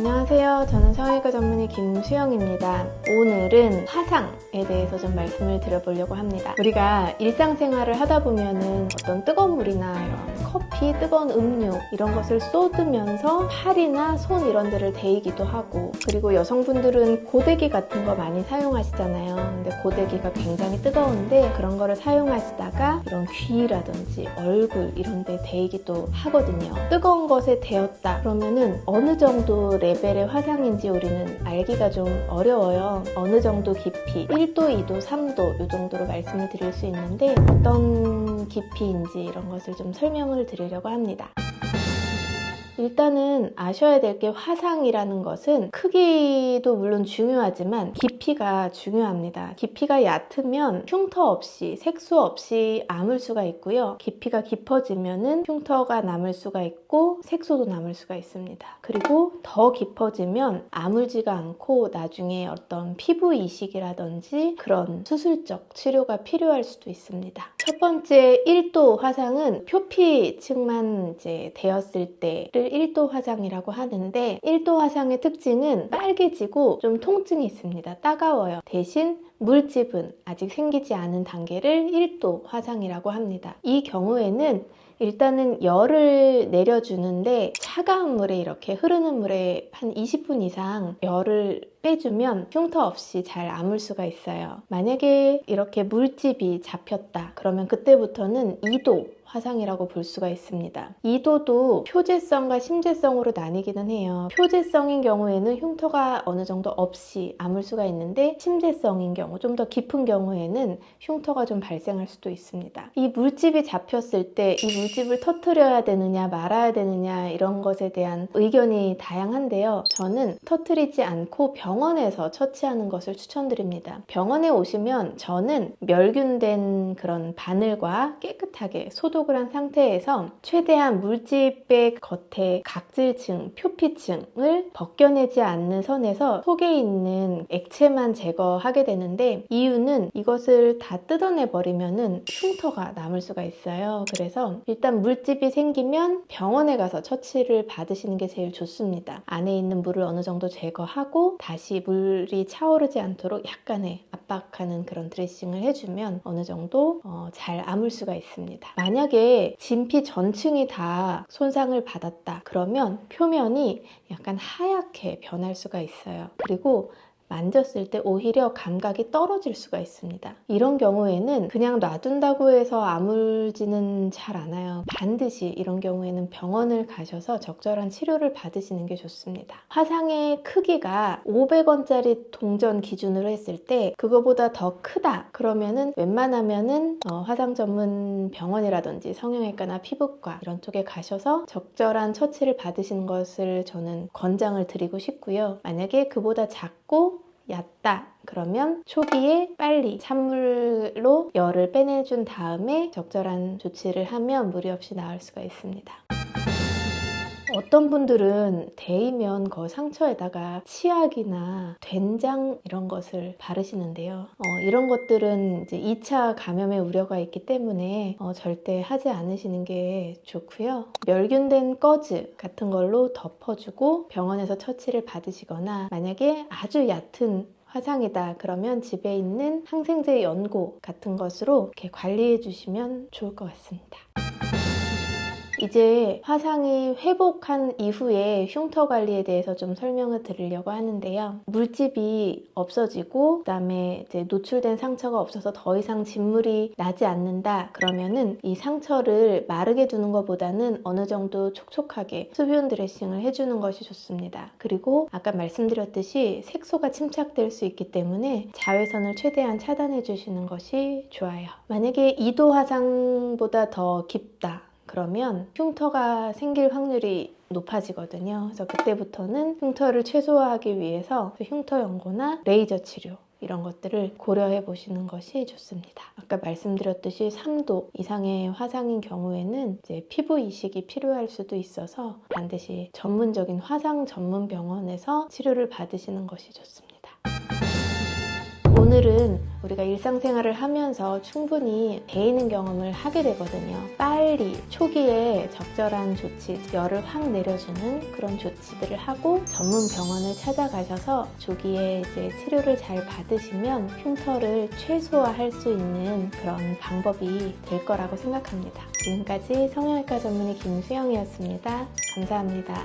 안녕하세요. 저는 성형외과 전문의 김수영입니다. 오늘은 화상에 대해서 좀 말씀을 드려보려고 합니다. 우리가 일상생활을 하다 보면은 어떤 뜨거운 물이나 이런 커피, 뜨거운 음료 이런 것을 쏟으면서 팔이나 손 이런 데를 데이기도 하고, 그리고 여성분들은 고데기 같은 거 많이 사용하시잖아요. 근데 고데기가 굉장히 뜨거운데 그런 거를 사용하시다가 이런 귀라든지 얼굴 이런 데 데이기도 하거든요. 뜨거운 것에 데였다 그러면은 어느 정도 레벨의 화상인지 우리는 알기가 좀 어려워요. 어느 정도 깊이 1도, 2도, 3도 이 정도로 말씀을 드릴 수 있는데 어떤 깊이인지 이런 것을 좀 설명을 드리려고 합니다. 일단은 아셔야 될 게 화상이라는 것은 크기도 물론 중요하지만 깊이가 중요합니다. 깊이가 얕으면 흉터 없이, 색소 없이 아물 수가 있고요. 깊이가 깊어지면은 흉터가 남을 수가 있고 색소도 남을 수가 있습니다. 그리고 더 깊어지면 아물지가 않고 나중에 어떤 피부 이식이라든지 그런 수술적 치료가 필요할 수도 있습니다. 첫 번째 1도 화상은 표피층만 이제 되었을 때를 1도 화상이라고 하는데, 1도 화상의 특징은 빨개지고 좀 통증이 있습니다. 따가워요. 대신 물집은 아직 생기지 않은 단계를 1도 화상이라고 합니다. 이 경우에는 일단은 열을 내려주는데 차가운 물에, 이렇게 흐르는 물에 한 20분 이상 열을 빼주면 흉터 없이 잘 아물 수가 있어요. 만약에 이렇게 물집이 잡혔다 그러면 그때부터는 2도 화상이라고 볼 수가 있습니다. 2도도 표재성과 심재성으로 나뉘기는 해요. 표재성인 경우에는 흉터가 어느 정도 없이 아물 수가 있는데, 심재성인 경우, 좀 더 깊은 경우에는 흉터가 좀 발생할 수도 있습니다. 이 물집이 잡혔을 때 이 물집을 터뜨려야 되느냐 말아야 되느냐 이런 것에 대한 의견이 다양한데요. 저는 터뜨리지 않고 병원에서 처치하는 것을 추천드립니다. 병원에 오시면 저는 멸균된 그런 바늘과 깨끗하게 소독을 한 상태에서 최대한 물집의 겉에 각질층, 표피층을 벗겨내지 않는 선에서 속에 있는 액체만 제거하게 되는데, 이유는 이것을 다 뜯어내 버리면은 흉터가 남을 수가 있어요. 그래서 일단 물집이 생기면 병원에 가서 처치를 받으시는 게 제일 좋습니다. 안에 있는 물을 어느 정도 제거하고 다시 물이 차오르지 않도록 약간의 압박하는 그런 드레싱을 해주면 어느 정도 잘 아물 수가 있습니다. 만약에 진피 전층이 다 손상을 받았다 그러면 표면이 약간 하얗게 변할 수가 있어요. 그리고 만졌을 때 오히려 감각이 떨어질 수가 있습니다. 이런 경우에는 그냥 놔둔다고 해서 아물지는 잘 않아요. 반드시 이런 경우에는 병원을 가셔서 적절한 치료를 받으시는 게 좋습니다. 화상의 크기가 500원짜리 동전 기준으로 했을 때 그거보다 더 크다 그러면은 웬만하면은 화상 전문 병원이라든지 성형외과나 피부과 이런 쪽에 가셔서 적절한 처치를 받으시는 것을 저는 권장을 드리고 싶고요. 만약에 그보다 작고 얕다 그러면 초기에 빨리 찬물로 열을 빼내준 다음에 적절한 조치를 하면 무리 없이 나을 수가 있습니다. 어떤 분들은 데이면 그 상처에다가 치약이나 된장 이런 것을 바르시는데요. 이런 것들은 이제 2차 감염의 우려가 있기 때문에 절대 하지 않으시는 게 좋고요. 멸균된 꺼즈 같은 걸로 덮어주고 병원에서 처치를 받으시거나, 만약에 아주 얕은 화상이다 그러면 집에 있는 항생제 연고 같은 것으로 이렇게 관리해 주시면 좋을 것 같습니다. 이제 화상이 회복한 이후에 흉터 관리에 대해서 좀 설명을 드리려고 하는데요. 물집이 없어지고 그다음에 이제 노출된 상처가 없어서 더 이상 진물이 나지 않는다 그러면은 이 상처를 마르게 두는 것보다는 어느 정도 촉촉하게 수분 드레싱을 해주는 것이 좋습니다. 그리고 아까 말씀드렸듯이 색소가 침착될 수 있기 때문에 자외선을 최대한 차단해 주시는 것이 좋아요. 만약에 2도 화상보다 더 깊다 그러면 흉터가 생길 확률이 높아지거든요. 그래서 그때부터는 흉터를 최소화하기 위해서 흉터 연고나 레이저 치료 이런 것들을 고려해 보시는 것이 좋습니다. 아까 말씀드렸듯이 3도 이상의 화상인 경우에는 이제 피부 이식이 필요할 수도 있어서 반드시 전문적인 화상 전문 병원에서 치료를 받으시는 것이 좋습니다. 오늘 오늘은 우리가 일상생활을 하면서 충분히 데이는 경험을 하게 되거든요. 빨리 초기에 적절한 조치, 열을 확 내려주는 그런 조치들을 하고 전문 병원을 찾아가셔서 조기에 이제 치료를 잘 받으시면 흉터를 최소화할 수 있는 그런 방법이 될 거라고 생각합니다. 지금까지 성형외과 전문의 김수영이었습니다. 감사합니다.